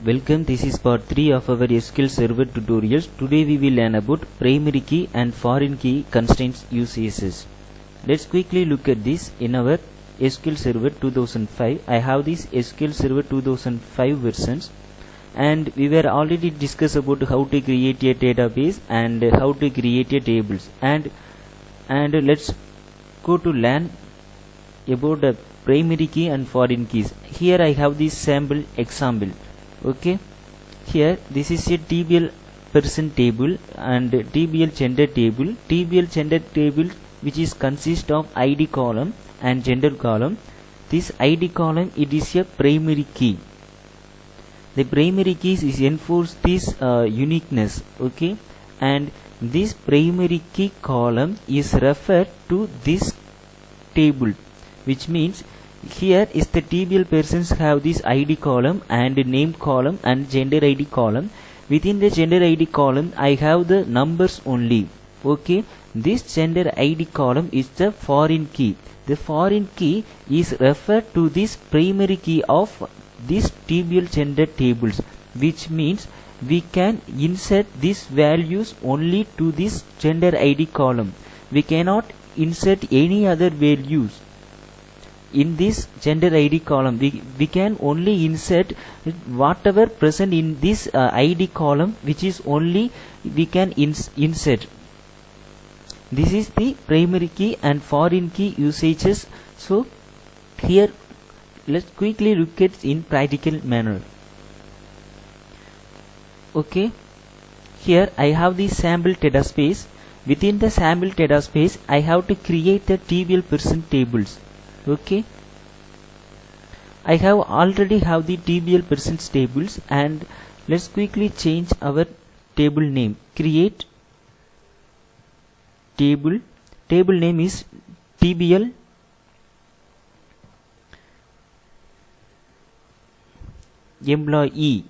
Welcome, this is part 3 of our SQL Server tutorials. Today we will learn about primary key and foreign key constraints use cases. Let's quickly look at this in our SQL Server 2005. I have this SQL Server 2005 versions, and we were already discussed about how to create a database and how to create a tables, and let's go to learn about the primary key and foreign keys. Here I have this sample example. Okay, here this is a TBL person table and TBL gender table. TBL gender table which is consist of ID column and gender column. This ID column, it is a primary key. The primary keys is enforce this uniqueness. Okay, and this primary key column is referred to this table, which means here is the TBL persons have this ID column and name column and gender ID column. Within the gender ID column I have the numbers only. Okay, this gender ID column is the foreign key. The foreign key is referred to this primary key of this TBL gender tables, which means we can insert these values only to this gender ID column. We cannot insert any other values in this gender ID column. We can only insert whatever present in this ID column, which is only we can insert. This is the primary key and foreign key usages. So here let's quickly look at in practical manner. Okay, here I have the sample data space. Within the sample data space I have to create the TBL person tables. Okay, I have already have the TBL persons tables, and let's quickly change our table name. Create table. Table name is TBL employee.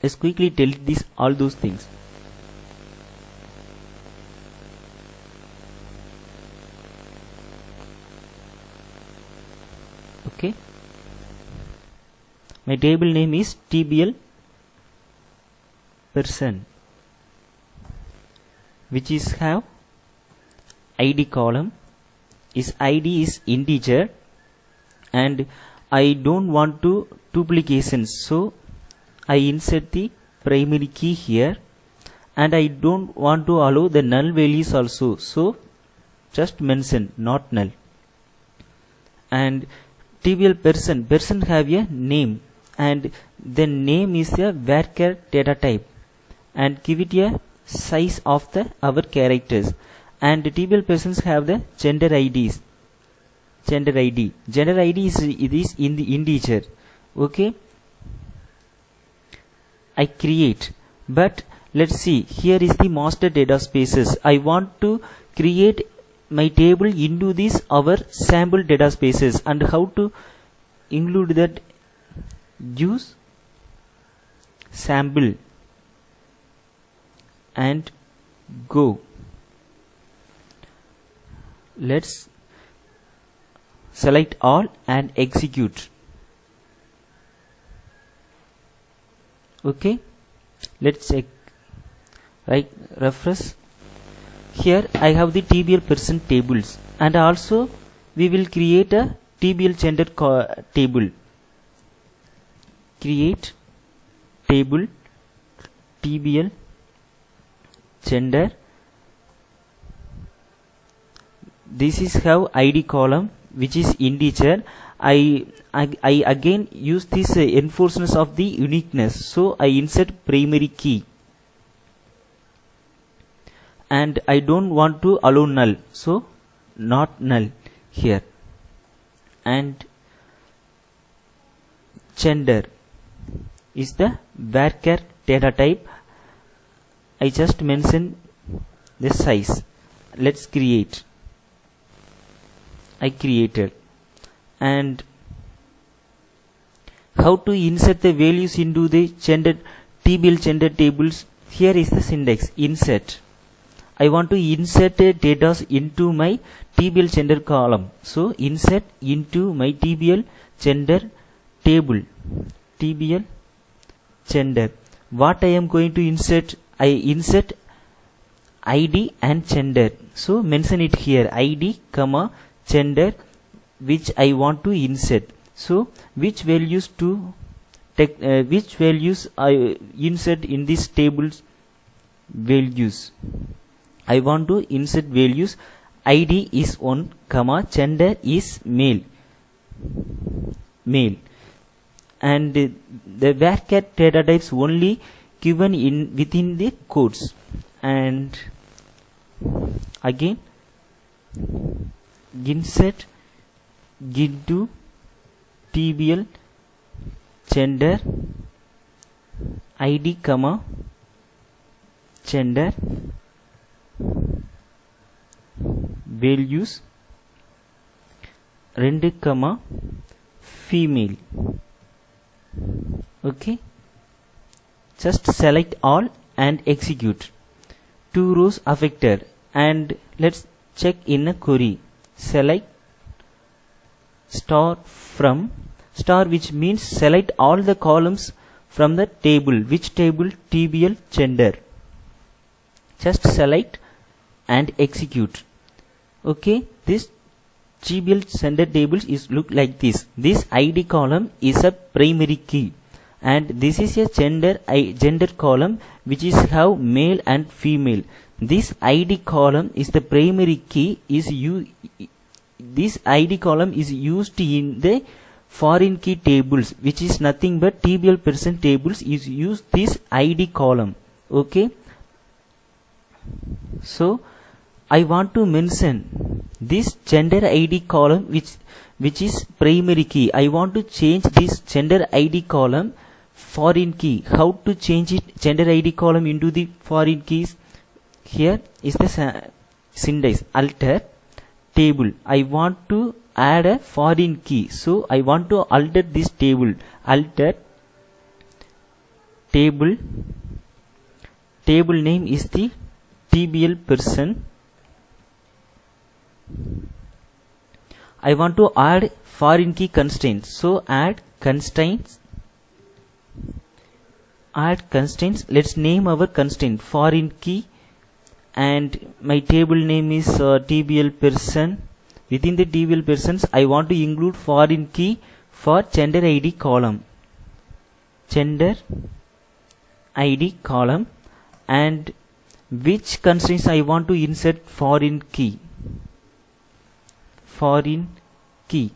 Let's quickly delete this all those things. Okay, my table name is TBL person, which is have ID column. Is ID is integer, and I don't want to duplications, so I insert the primary key here, and I don't want to allow the null values also, so just mention not null. And TBL person have a name, and the name is a varchar data type, and give it a size of the our characters. And TBL persons have the gender IDs. Gender ID is in the integer. Okay, I create, but let's see, here is the master data spaces. I want to create my table into this our sample data spaces, and how to include that? Use sample and go. Let's select all and execute. Okay, let's check. Right, refresh. Here I have the TBL person tables, and also we will create a TBL gender table. Create table TBL gender. This is how ID column, which is integer. I again use this enforcement of the uniqueness, so I insert primary key, and I don't want to allow null, so not null here. And gender is the varchar data type. I just mention the size. Let's create. I created. And how to insert the values into the gender TBL gender tables? Here is the syntax. Insert. I want to insert data into my TBL gender column, so insert into my TBL gender table TBL gender. What I am going to insert? I insert ID and gender. So mention it here, ID comma gender, which I want to insert. So which values to take, which values I insert in this table's values? I want to insert values. ID is 1 comma gender is male, and the varchar data types only given in within the codes. And again insert into TBL gender ID comma gender values 2 comma female. Okay, just select all and execute. 2 rows affected, and let's check in a query. Select star from star, which means select all the columns from the table. Which table? TBL gender. Just select and execute. Okay, this TBL gender tables is look like this. This ID column is a primary key, and this is a gender column which is have male and female. This ID column is the primary key. This ID column is used in the foreign key tables, which is nothing but TBL percent tables is use this ID column. Okay, so I want to mention this gender ID column which is primary key. I want to change this gender ID column foreign key. How to change it? Gender ID column into the foreign keys. Here is the syntax: alter table. I want to add a foreign key, so I want to alter this table. Alter table. Table name is the TBL person. I want to add foreign key constraints, so add constraints. Let's name our constraint foreign key, and my table name is TBL person. Within the TBL persons, I want to include foreign key for gender ID column. Gender ID column, and which constraints I want to insert foreign key. Foreign key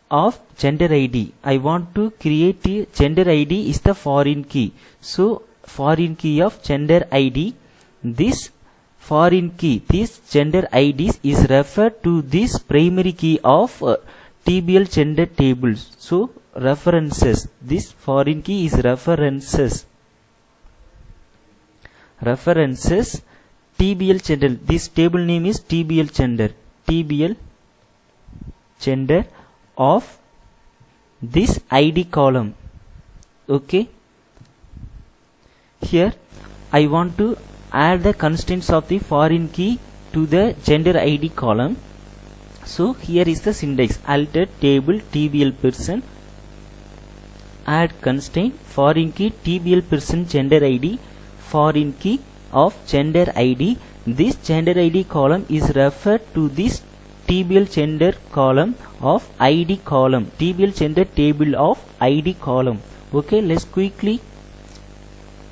of gender ID. I want to create a gender ID is the foreign key. So foreign key of gender ID. This foreign key, this gender IDs is referred to this primary key of TBL gender tables. So references. This foreign key is references. TBL gender. This table name is TBL gender. TBL gender of this ID column. Okay. Here I want to add the constraints of the foreign key to the gender ID column. So here is the syntax: alter table TBL person, add constraint foreign key TBL person gender ID, foreign key of gender ID. This gender ID column is referred to this TBL gender column of ID column, TBL gender table of ID column. Okay, let's quickly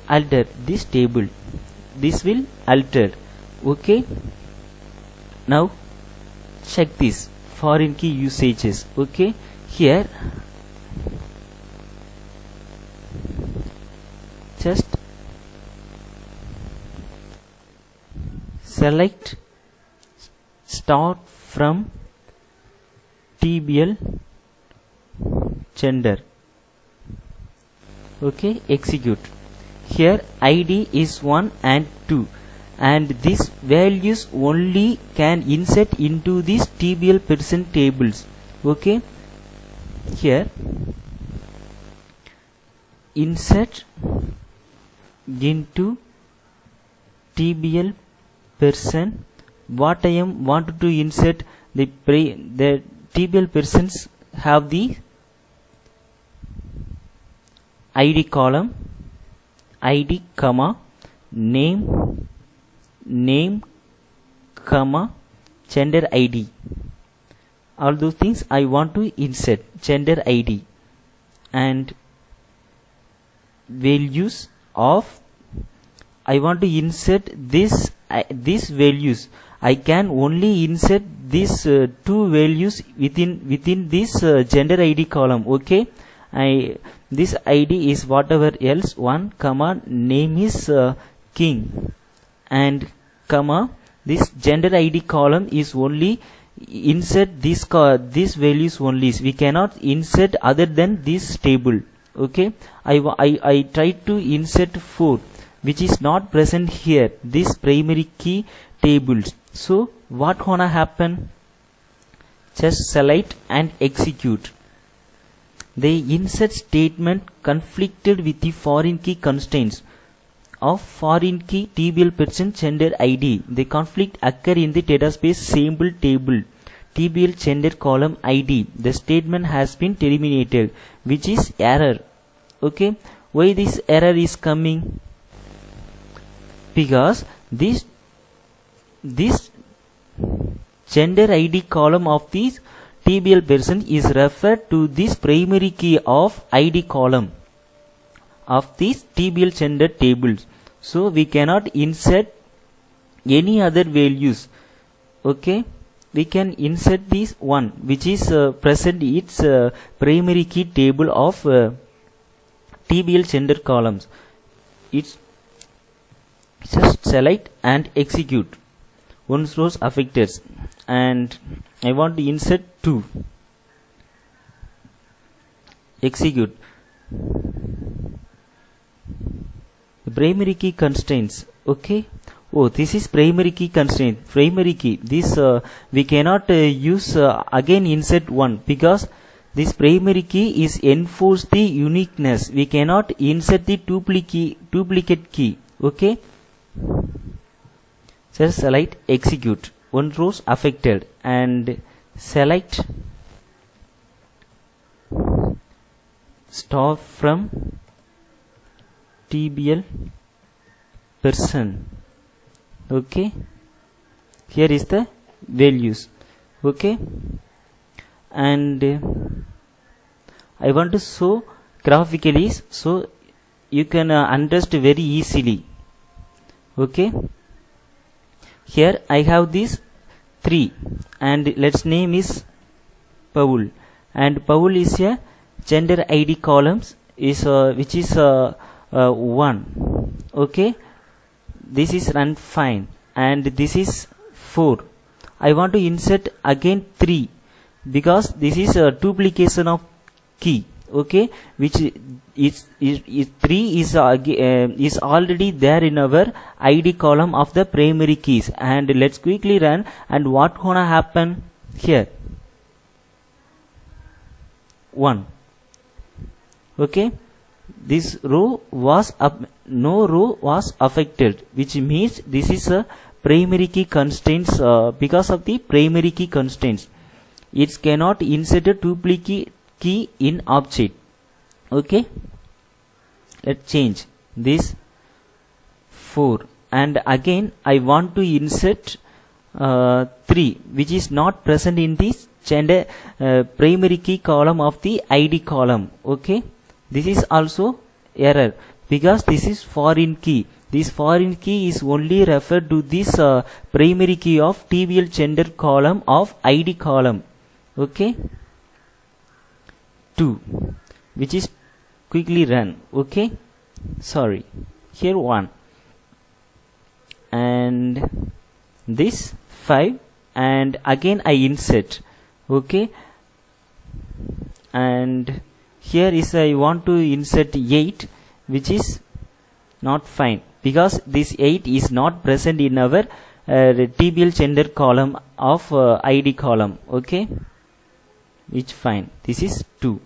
alter this table. This will alter. Okay, now check this foreign key usages. Okay, here just select start from TBL gender. Okay, execute. Here ID is 1 and 2, and these values only can insert into these TBL person tables. Okay, here insert into TBL person. What I am wanted to insert the TBL persons have the ID column, ID comma name, comma gender ID. All those things I want to insert gender ID and values of. I want to insert this values. I can only insert these two values within this gender ID column. Okay, this ID is whatever else. 1 comma name is King and comma this gender ID column is only insert these values only. We cannot insert other than this table. Okay, I tried to insert 4 which is not present here, this primary key tables. So what gonna happen? Just select and execute. The insert statement conflicted with the foreign key constraints of foreign key TBL person gender ID. The conflict occur in the dataspace sample table TBL gender column ID. The statement has been terminated, which is error. Okay, why this error is coming? Because this gender ID column of this TBL person is referred to this primary key of ID column of these TBL gender tables. So we cannot insert any other values. Okay, we can insert this one which is present its primary key table of TBL gender columns. It's just select and execute. One rows affected and I want to insert 2. Execute. The primary key constraints. Okay. Oh, this is primary key constraint. Primary key. This we cannot use again insert 1 because this primary key is enforce the uniqueness. We cannot insert the duplicate key. Okay. Just select execute. One rows affected and select stop from TBL person. Okay, here is the values. Okay, and I want to show graphically so you can understand very easily. Okay, here I have these 3 and let's name is Paul, and Paul is a gender ID columns is which is 1. Okay, this is run fine and this is 4. I want to insert again 3 because this is a duplication of key. Okay, which is 3 is already there in our ID column of the primary keys. And let's quickly run, and what gonna happen here? 1. Okay, this row was no row was affected, which means this is a primary key constraints. Because of the primary key constraints, it cannot insert a duplicate key in object. Okay, let's change this 4 and again I want to insert 3 which is not present in this gender primary key column of the ID column. Okay, this is also error because this is foreign key. This foreign key is only referred to this primary key of TBL gender column of ID column. Okay, 2 which is quickly run. Okay, sorry, here 1 and this 5 and again I insert. Okay, and here is I want to insert 8 which is not fine because this 8 is not present in our TBL gender column of ID column. Okay, which fine. This is 2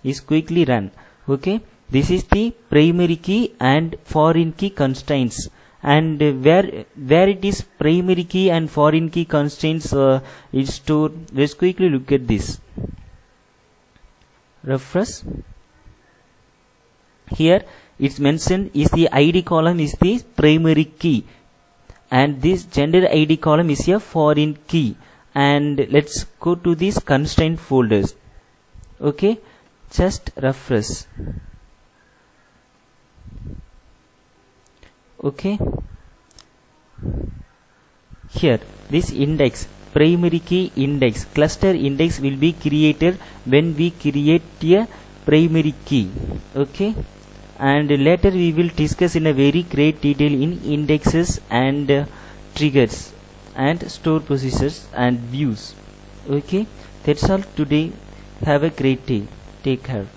is quickly run. Okay, this is the primary key and foreign key constraints, and where it is primary key and foreign key constraints is stored. Let's quickly look at this. Refresh. Here it's mentioned is the ID column is the primary key and this gender ID column is a foreign key. And let's go to these constraint folders. Okay, just refresh. Okay, here this index, primary key index, cluster index will be created when we create a primary key. Okay, and later we will discuss in a very great detail in indexes and triggers and store procedures and views. Okay, that's all today. Have a great day. Take care.